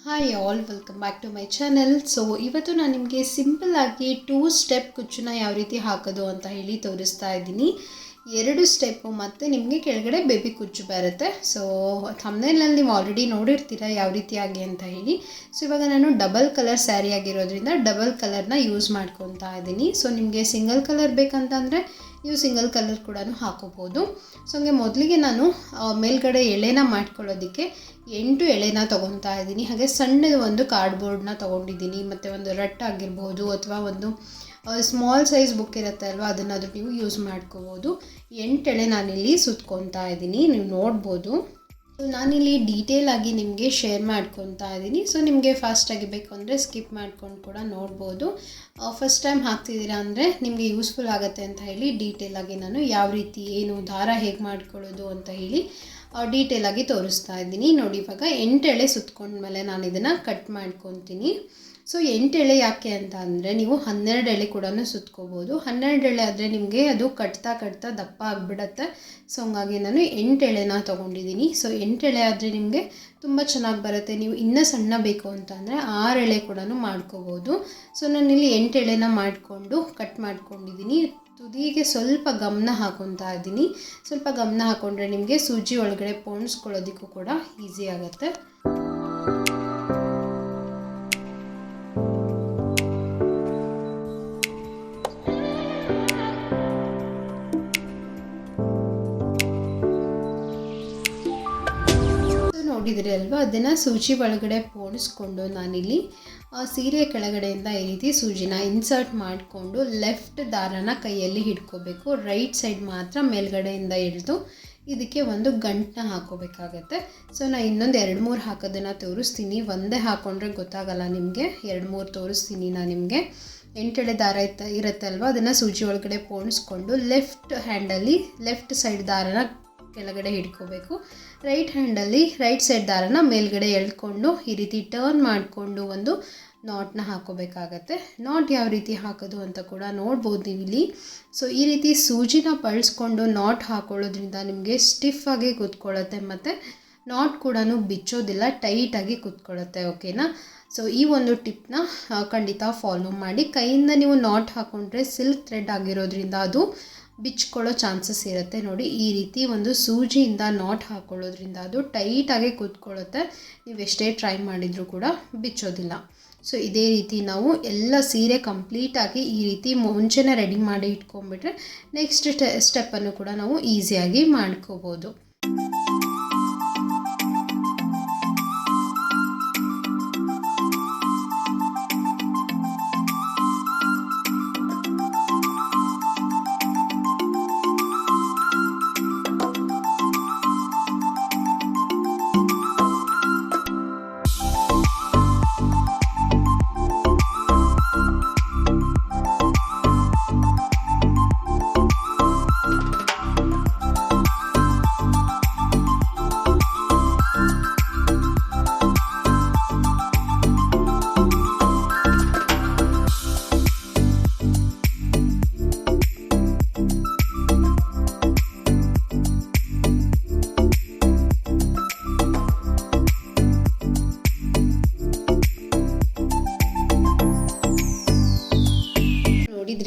Hi all welcome back to my channel. So ಇವತ್ತು ನಾನು ನಿಮಗೆ ಸಿಂಪಲ್ ಆಗಿ 2 ಸ್ಟೆಪ್ ಕುಚ್ಚನ್ನ ಯಾವ ರೀತಿ ಹಾಕೋದು ಅಂತ ಹೇಳಿ ತೋರಿಸ್ತಾ ಇದ್ದೀನಿ. 2 ಸ್ಟೆಪ್ಪು ಮತ್ತು ನಿಮಗೆ ಕೆಳಗಡೆ ಬೇಬಿ ಕುಚ್ಚು ಬರುತ್ತೆ. ಸೊ ಥಂಬ್ನೇಲ್ನಲ್ಲಿ ನೀವು ಆಲ್ರೆಡಿ ನೋಡಿರ್ತೀರ ಯಾವ ರೀತಿಯಾಗಿ ಅಂತ ಹೇಳಿ. ಸೊ ಇವಾಗ ನಾನು ಡಬಲ್ ಕಲರ್ ಸ್ಯಾರಿ ಆಗಿರೋದ್ರಿಂದ ಡಬಲ್ ಕಲರ್ನ ಯೂಸ್ ಮಾಡ್ಕೊತಾ ಇದ್ದೀನಿ. ಸೊ ನಿಮಗೆ ಸಿಂಗಲ್ ಕಲರ್ ಬೇಕಂತಂದರೆ ನೀವು ಸಿಂಗಲ್ ಕಲರ್ ಕೂಡ ಹಾಕೋಬೋದು. ಸೊ ಹಂಗೆ ಮೊದಲಿಗೆ ನಾನು ಮೇಲ್ಗಡೆ ಎಳೆನ ಮಾಡ್ಕೊಳ್ಳೋದಕ್ಕೆ 8 ಎಳೆನ ತೊಗೊತಾ ಇದ್ದೀನಿ. ಹಾಗೆ ಸಣ್ಣದು ಒಂದು ಕಾರ್ಡ್ಬೋರ್ಡ್ನ ತೊಗೊಂಡಿದ್ದೀನಿ, ಮತ್ತು ಒಂದು ರಟ್ ಆಗಿರ್ಬೋದು ಅಥವಾ ಒಂದು ಸ್ಮಾಲ್ ಸೈಜ್ ಬುಕ್ ಇರುತ್ತೆ ಅಲ್ವಾ, ಅದನ್ನಾದರೂ ನೀವು ಯೂಸ್ ಮಾಡ್ಕೋಬೋದು. 8 ಎಳೆ ನಾನಿಲ್ಲಿ ಸುತ್ಕೊತಾ ಇದ್ದೀನಿ, ನೀವು ನೋಡ್ಬೋದು. ಸೊ ನಾನಿಲ್ಲಿ ಡೀಟೇಲಾಗಿ ನಿಮಗೆ ಶೇರ್ ಮಾಡ್ಕೊತಾ ಇದ್ದೀನಿ. ಸೊ ನಿಮಗೆ ಫಾಸ್ಟಾಗಿ ಬೇಕು ಅಂದರೆ ಸ್ಕಿಪ್ ಮಾಡ್ಕೊಂಡು ಕೂಡ ನೋಡ್ಬೋದು. ಫಸ್ಟ್ ಟೈಮ್ ಹಾಕ್ತಿದ್ದೀರಾ ಅಂದರೆ ನಿಮಗೆ ಯೂಸ್ಫುಲ್ ಆಗುತ್ತೆ ಅಂತ ಹೇಳಿ ಡೀಟೇಲಾಗಿ ನಾನು ಯಾವ ರೀತಿ ಏನು ದಾರ ಹೇಗೆ ಮಾಡ್ಕೊಳ್ಳೋದು ಅಂತ ಹೇಳಿ ಡೀಟೇಲಾಗಿ ತೋರಿಸ್ತಾ ಇದ್ದೀನಿ. ನೋಡಿ, ಇವಾಗ 8 ಎಳೆ ಸುತ್ಕೊಂಡ್ಮೇಲೆ ನಾನು ಇದನ್ನು ಕಟ್ ಮಾಡ್ಕೊತೀನಿ. ಸೊ 8 ಎಳೆ ಯಾಕೆ ಅಂತ ಅಂದರೆ ನೀವು 12 ಎಳೆ ಕೂಡ ಸುತ್ಕೋಬೋದು. 12 ಎಳೆ ಆದರೆ ನಿಮಗೆ ಅದು ಕಟ್ತಾ ದಪ್ಪ ಆಗಿಬಿಡತ್ತೆ. ಸೊ ಹಂಗಾಗಿ ನಾನು 8 ಎಳೆನ ತೊಗೊಂಡಿದ್ದೀನಿ. ಸೊ 8 ಎಳೆ ಆದರೆ ನಿಮಗೆ ತುಂಬ ಚೆನ್ನಾಗಿ ಬರುತ್ತೆ. ನೀವು ಇನ್ನೂ ಸಣ್ಣ ಬೇಕು ಅಂತಂದರೆ 6 ಎಳೆ ಕೂಡ ಮಾಡ್ಕೋಬೋದು. ಸೊ ನಾನಿಲ್ಲಿ 8 ಎಳೆನ ಮಾಡಿಕೊಂಡು ಕಟ್ ಮಾಡ್ಕೊಂಡಿದ್ದೀನಿ. ತುದಿಗೆ ಸ್ವಲ್ಪ ಗಮನ ಹಾಕೊತಾ ಇದ್ದೀನಿ. ಸ್ವಲ್ಪ ಗಮನ ಹಾಕೊಂಡ್ರೆ ನಿಮಗೆ ಸೂಜಿ ಒಳಗಡೆ ಪೋಣಿಸ್ಕೊಳ್ಳೋದಕ್ಕೂ ಕೂಡ ಈಸಿ ಆಗುತ್ತೆ. ನೋಡಿದ್ರಿ ಅಲ್ವಾ, ಅದನ್ನು ಸೂಜಿ ಒಳಗಡೆ ಪೋಣಿಸ್ಕೊಂಡು ನಾನಿಲ್ಲಿ ಸೀರೆ ಕೆಳಗಡೆಯಿಂದ ಈ ರೀತಿ ಸೂಜಿನ ಇನ್ಸರ್ಟ್ ಮಾಡಿಕೊಂಡು ಲೆಫ್ಟ್ ದಾರನ ಕೈಯಲ್ಲಿ ಹಿಡ್ಕೋಬೇಕು. ರೈಟ್ ಸೈಡ್ ಮಾತ್ರ ಮೇಲ್ಗಡೆಯಿಂದ ಎಳೆದು ಇದಕ್ಕೆ ಒಂದು ಗಂಟನ್ನ ಹಾಕೋಬೇಕಾಗತ್ತೆ. ಸೊ ನಾನು ಇನ್ನೊಂದು 2-3 ಹಾಕೋದನ್ನು ತೋರಿಸ್ತೀನಿ. ಒಂದೇ ಹಾಕ್ಕೊಂಡ್ರೆ ಗೊತ್ತಾಗಲ್ಲ ನಿಮಗೆ, 2-3 ತೋರಿಸ್ತೀನಿ ನಾನು ನಿಮಗೆ. 8 ಎಳೆ ದಾರ ಇರುತ್ತೆ ಅಲ್ವಾ, ಅದನ್ನು ಸೂಜಿ ಒಳಗಡೆ ಪೋಣಿಸ್ಕೊಂಡು ಲೆಫ್ಟ್ ಹ್ಯಾಂಡಲ್ಲಿ ಲೆಫ್ಟ್ ಸೈಡ್ ದಾರನ ಕೆಳಗಡೆ ಹಿಡ್ಕೋಬೇಕು. ರೈಟ್ ಹ್ಯಾಂಡಲ್ಲಿ ರೈಟ್ ಸೈಡ್ ದಾರನ ಮೇಲ್ಗಡೆ ಎಳ್ಕೊಂಡು ಈ ರೀತಿ ಟರ್ನ್ ಮಾಡಿಕೊಂಡು ಒಂದು ನಾಟ್ನ ಹಾಕೋಬೇಕಾಗತ್ತೆ. ನಾಟ್ ಯಾವ ರೀತಿ ಹಾಕೋದು ಅಂತ ಕೂಡ ನೋಡ್ಬೋದು ನೀವು ಇಲ್ಲಿ. ಸೊ ಈ ರೀತಿ ಸೂಜಿನ ಬಳಸ್ಕೊಂಡು ನಾಟ್ ಹಾಕೊಳ್ಳೋದ್ರಿಂದ ನಿಮಗೆ ಸ್ಟಿಫಾಗಿ ಕೂತ್ಕೊಳ್ಳುತ್ತೆ ಮತ್ತು ನಾಟ್ ಕೂಡ ಬಿಚ್ಚೋದಿಲ್ಲ, ಟೈಟಾಗಿ ಕೂತ್ಕೊಳ್ಳುತ್ತೆ. ಓಕೆನಾ? ಸೊ ಈ ಒಂದು ಟಿಪ್ನ ಖಂಡಿತ ಫಾಲೋ ಮಾಡಿ. ಕೈಯಿಂದ ನೀವು ನಾಟ್ ಹಾಕ್ಕೊಂಡ್ರೆ ಸಿಲ್ಕ್ ಥ್ರೆಡ್ ಆಗಿರೋದ್ರಿಂದ ಅದು ಬಿಚ್ಕೊಳ್ಳೋ ಚಾನ್ಸಸ್ ಇರುತ್ತೆ. ನೋಡಿ, ಈ ರೀತಿ ಒಂದು ಸೂಜಿಯಿಂದ ನಾಟ್ ಹಾಕೊಳ್ಳೋದ್ರಿಂದ ಅದು ಟೈಟಾಗಿ ಕೂತ್ಕೊಳ್ಳುತ್ತೆ. ನೀವು ಎಷ್ಟೇ ಟ್ರೈ ಮಾಡಿದರೂ ಕೂಡ ಬಿಚ್ಚೋದಿಲ್ಲ. ಸೊ ಇದೇ ರೀತಿ ನಾವು ಎಲ್ಲ ಸೀರೆ ಕಂಪ್ಲೀಟಾಗಿ ಈ ರೀತಿ ಮುಂಚೆನೇ ರೆಡಿ ಮಾಡಿ ಇಟ್ಕೊಂಡ್ಬಿಟ್ರೆ ನೆಕ್ಸ್ಟ್ ಸ್ಟೆಪ್ಪನ್ನು ಕೂಡ ನಾವು ಈಸಿಯಾಗಿ ಮಾಡ್ಕೋಬೋದು.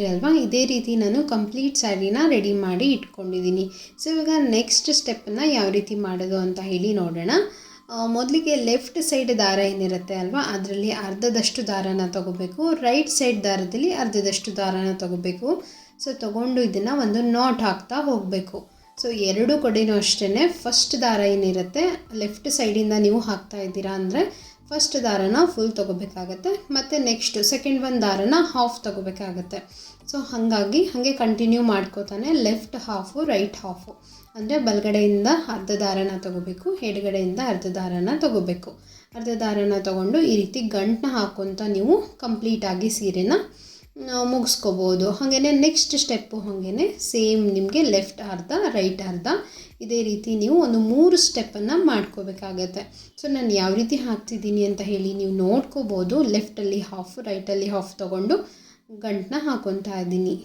ಅಲ್ವಾ, ಇದೇ ರೀತಿ ನಾನು ಕಂಪ್ಲೀಟ್ ಸ್ಯಾರಿನ ರೆಡಿ ಮಾಡಿ ಇಟ್ಕೊಂಡಿದ್ದೀನಿ. ಸೊ ಇವಾಗ ನೆಕ್ಸ್ಟ್ ಸ್ಟೆಪ್ಪನ್ನು ಯಾವ ರೀತಿ ಮಾಡೋದು ಅಂತ ಹೇಳಿ ನೋಡೋಣ. ಮೊದಲಿಗೆ ಲೆಫ್ಟ್ ಸೈಡ್ ದಾರ ಏನಿರುತ್ತೆ ಅಲ್ವಾ, ಅದರಲ್ಲಿ ಅರ್ಧದಷ್ಟು ದಾರನ ತೊಗೋಬೇಕು. ರೈಟ್ ಸೈಡ್ ದಾರದಲ್ಲಿ ಅರ್ಧದಷ್ಟು ದಾರನ ತೊಗೋಬೇಕು. ಸೊ ತೊಗೊಂಡು ಇದನ್ನು ಒಂದು ನಾಟ್ ಹಾಕ್ತಾ ಹೋಗಬೇಕು. ಸೊ 2 ಕಡೆಯೂ ಅಷ್ಟೇ. ಫಸ್ಟ್ ದಾರ ಏನಿರುತ್ತೆ ಲೆಫ್ಟ್ ಸೈಡಿಂದ ನೀವು ಹಾಕ್ತಾ ಇದ್ದೀರಾ ಅಂದರೆ ಫಸ್ಟ್ ದಾರನ ಫುಲ್ ತೊಗೋಬೇಕಾಗತ್ತೆ, ಮತ್ತು ನೆಕ್ಸ್ಟ್ ಸೆಕೆಂಡ್ ಒಂದು ದಾರನ ಹಾಫ್ ತೊಗೋಬೇಕಾಗತ್ತೆ. ಸೊ ಹಾಗೆ ಕಂಟಿನ್ಯೂ ಮಾಡ್ಕೋತಾನೆ ಲೆಫ್ಟ್ ಹಾಫು ರೈಟ್ ಹಾಫು, ಅಂದರೆ ಬಲಗಡೆಯಿಂದ ಅರ್ಧ ದಾರನ ತೊಗೋಬೇಕು, ಎಡಗಡೆಯಿಂದ ಅರ್ಧ ದಾರನ ತೊಗೋಬೇಕು. ಅರ್ಧ ದಾರನ ತೊಗೊಂಡು ಈ ರೀತಿ ಗಂಟನ್ನ ಹಾಕ್ಕೊತ ನೀವು ಕಂಪ್ಲೀಟಾಗಿ ಸೀರೆನ ಮುಗಿಸ್ಕೋಬೋದು. ಹಾಗೆಯೇ ನೆಕ್ಸ್ಟ್ ಸ್ಟೆಪ್ಪು ಹಾಗೆಯೇ ಸೇಮ್ ನಿಮಗೆ ಲೆಫ್ಟ್ ಅರ್ಧ ರೈಟ್ ಅರ್ಧ ಇದೇ ರೀತಿ ನೀವು ಒಂದು 3 ಸ್ಟೆಪ್ಪನ್ನು ಮಾಡ್ಕೋಬೇಕಾಗತ್ತೆ. ಸೊ ನಾನು ಯಾವ ರೀತಿ ಹಾಕ್ತಿದ್ದೀನಿ ಅಂತ ಹೇಳಿ ನೀವು ನೋಡ್ಕೋಬೋದು. ಲೆಫ್ಟಲ್ಲಿ ಹಾಫ್ ರೈಟಲ್ಲಿ ಹಾಫ್ ತೊಗೊಂಡು ಗಂಟನ್ನ ಹಾಕ್ಕೊತಾ ಇದ್ದೀನಿ.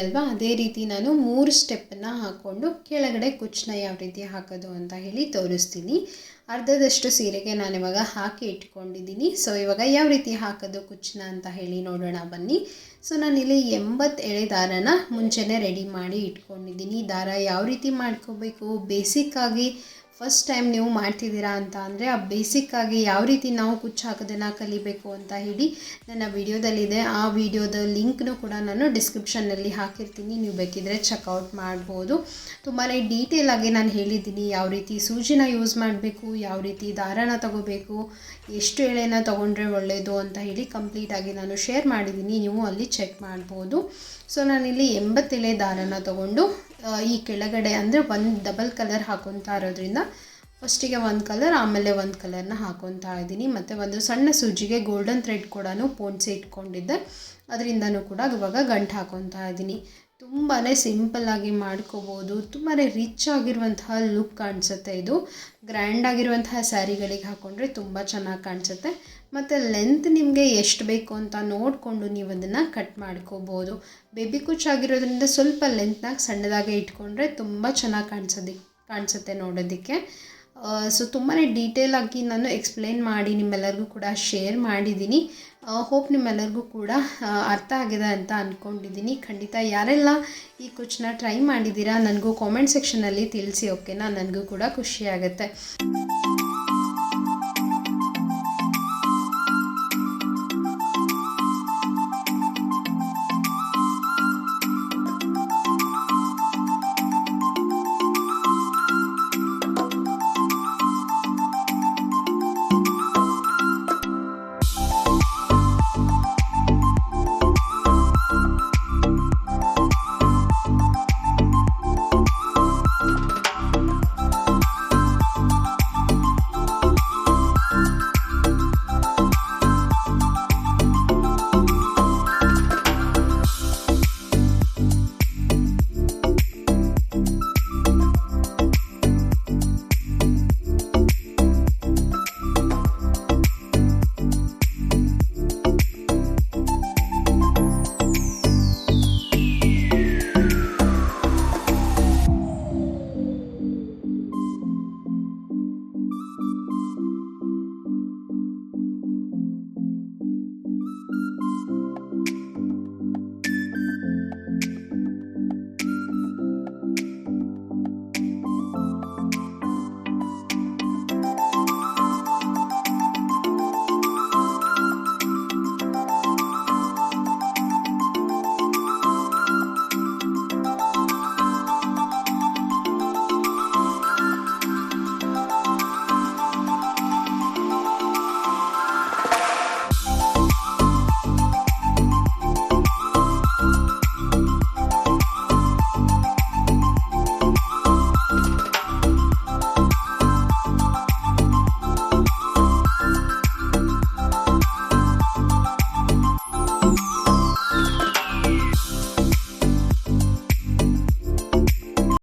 ಅಲ್ವಾ, ಅದೇ ರೀತಿ ನಾನು 3 ಸ್ಟೆಪ್ಪನ್ನು ಹಾಕ್ಕೊಂಡು ಕೆಳಗಡೆ ಕುಚ್ಚನ್ನ ಯಾವ ರೀತಿ ಹಾಕೋದು ಅಂತ ಹೇಳಿ ತೋರಿಸ್ತೀನಿ. ಅರ್ಧದಷ್ಟು ಸೀರೆಗೆ ನಾನಿವಾಗ ಹಾಕಿ ಇಟ್ಕೊಂಡಿದ್ದೀನಿ. ಸೊ ಇವಾಗ ಯಾವ ರೀತಿ ಹಾಕೋದು ಕುಚ್ಚನ್ನ ಅಂತ ಹೇಳಿ ನೋಡೋಣ ಬನ್ನಿ. ಸೊ ನಾನಿಲ್ಲಿ 80 ಎಳೆ ದಾರನ ಮುಂಚೆನೇ ರೆಡಿ ಮಾಡಿ ಇಟ್ಕೊಂಡಿದ್ದೀನಿ. ದಾರ ಯಾವ ರೀತಿ ಮಾಡ್ಕೋಬೇಕು, ಬೇಸಿಕ್ಕಾಗಿ ಫಸ್ಟ್ ಟೈಮ್ ನೀವು ಮಾಡ್ತಿದ್ದೀರಾ ಅಂತ ಅಂದರೆ ಆ ಬೇಸಿಕ್ಕಾಗಿ ಯಾವ ರೀತಿ ನಾವು ಕುಚ್ಚು ಹಾಕೋದನ್ನು ಕಲಿಬೇಕು ಅಂತ ಹೇಳಿ ನನ್ನ ವಿಡಿಯೋದಲ್ಲಿದೆ. ಆ ವಿಡಿಯೋದ ಲಿಂಕ್ನು ಕೂಡ ನಾನು ಡಿಸ್ಕ್ರಿಪ್ಷನ್ನಲ್ಲಿ ಹಾಕಿರ್ತೀನಿ, ನೀವು ಬೇಕಿದ್ರೆ ಚೆಕ್ಔಟ್ ಮಾಡ್ಬೋದು. ತುಂಬಾ ಡೀಟೇಲಾಗಿ ನಾನು ಹೇಳಿದ್ದೀನಿ ಯಾವ ರೀತಿ ಸೂಜಿನ ಯೂಸ್ ಮಾಡಬೇಕು, ಯಾವ ರೀತಿ ದಾರನ ತಗೋಬೇಕು, ಎಷ್ಟು ಎಳೆನ ತೊಗೊಂಡ್ರೆ ಒಳ್ಳೆಯದು ಅಂತ ಹೇಳಿ ಕಂಪ್ಲೀಟಾಗಿ ನಾನು ಶೇರ್ ಮಾಡಿದ್ದೀನಿ, ನೀವು ಅಲ್ಲಿ ಚೆಕ್ ಮಾಡ್ಬೋದು. ಸೊ ನಾನಿಲ್ಲಿ 80 ಎಳೆ ದಾರನ ತೊಗೊಂಡು ಈ ಕೆಳಗಡೆ ಅಂದರೆ ಒಂದು ಡಬಲ್ ಕಲರ್ ಹಾಕೊತಾ ಇರೋದ್ರಿಂದ ಫಸ್ಟಿಗೆ ಒಂದು ಕಲರ್ ಆಮೇಲೆ ಒಂದು ಕಲರ್ನ ಹಾಕೊತಾ ಇದ್ದೀನಿ. ಮತ್ತು ಒಂದು ಸಣ್ಣ ಸೂಜಿಗೆ ಗೋಲ್ಡನ್ ಥ್ರೆಡ್ ಕೂಡ ಪೋಣಿಸಿ ಇಟ್ಕೊಂಡಿದ್ದೆ, ಅದರಿಂದನೂ ಕೂಡ ಇವಾಗ ಗಂಟು ಹಾಕೊತಾ ಇದ್ದೀನಿ. ತುಂಬಾ ಸಿಂಪಲ್ಲಾಗಿ ಮಾಡ್ಕೋಬೋದು. ತುಂಬಾ ರಿಚ್ ಆಗಿರುವಂತಹ ಲುಕ್ ಕಾಣಿಸುತ್ತೆ. ಇದು ಗ್ರ್ಯಾಂಡಾಗಿರುವಂತಹ ಸ್ಯಾರಿಗಳಿಗೆ ಹಾಕ್ಕೊಂಡ್ರೆ ತುಂಬ ಚೆನ್ನಾಗಿ ಕಾಣಿಸುತ್ತೆ. ಮತ್ತು ಲೆಂತ್ ನಿಮಗೆ ಎಷ್ಟು ಬೇಕು ಅಂತ ನೋಡಿಕೊಂಡು ನೀವು ಅದನ್ನು ಕಟ್ ಮಾಡ್ಕೋಬೋದು. ಬೇಬಿ ಕುಚ್ಚಾಗಿರೋದ್ರಿಂದ ಸ್ವಲ್ಪ ಲೆಂತ್ನಾಗ ಸಣ್ಣದಾಗೆ ಇಟ್ಕೊಂಡ್ರೆ ತುಂಬ ಚೆನ್ನಾಗಿ ಕಾಣಿಸುತ್ತೆ ನೋಡೋದಕ್ಕೆ. ಸೊ ತುಂಬಾ ಡೀಟೇಲಾಗಿ ನಾನು ಎಕ್ಸ್ಪ್ಲೇನ್ ಮಾಡಿ ನಿಮ್ಮೆಲ್ಲರಿಗೂ ಕೂಡ ಶೇರ್ ಮಾಡಿದ್ದೀನಿ. ಹೋಪ್ ನಿಮ್ಮೆಲ್ಲರಿಗೂ ಕೂಡ ಅರ್ಥ ಆಗಿದೆ ಅಂತ ಅಂದ್ಕೊಂಡಿದ್ದೀನಿ. ಖಂಡಿತ ಯಾರೆಲ್ಲ ಈ ಕುಚ್ಚನ್ನ ಟ್ರೈ ಮಾಡಿದ್ದೀರಾ ನನಗೂ ಕಾಮೆಂಟ್ ಸೆಕ್ಷನಲ್ಲಿ ತಿಳಿಸಿ, ಓಕೆನಾ? ನನಗೂ ಕೂಡ ಖುಷಿಯಾಗುತ್ತೆ.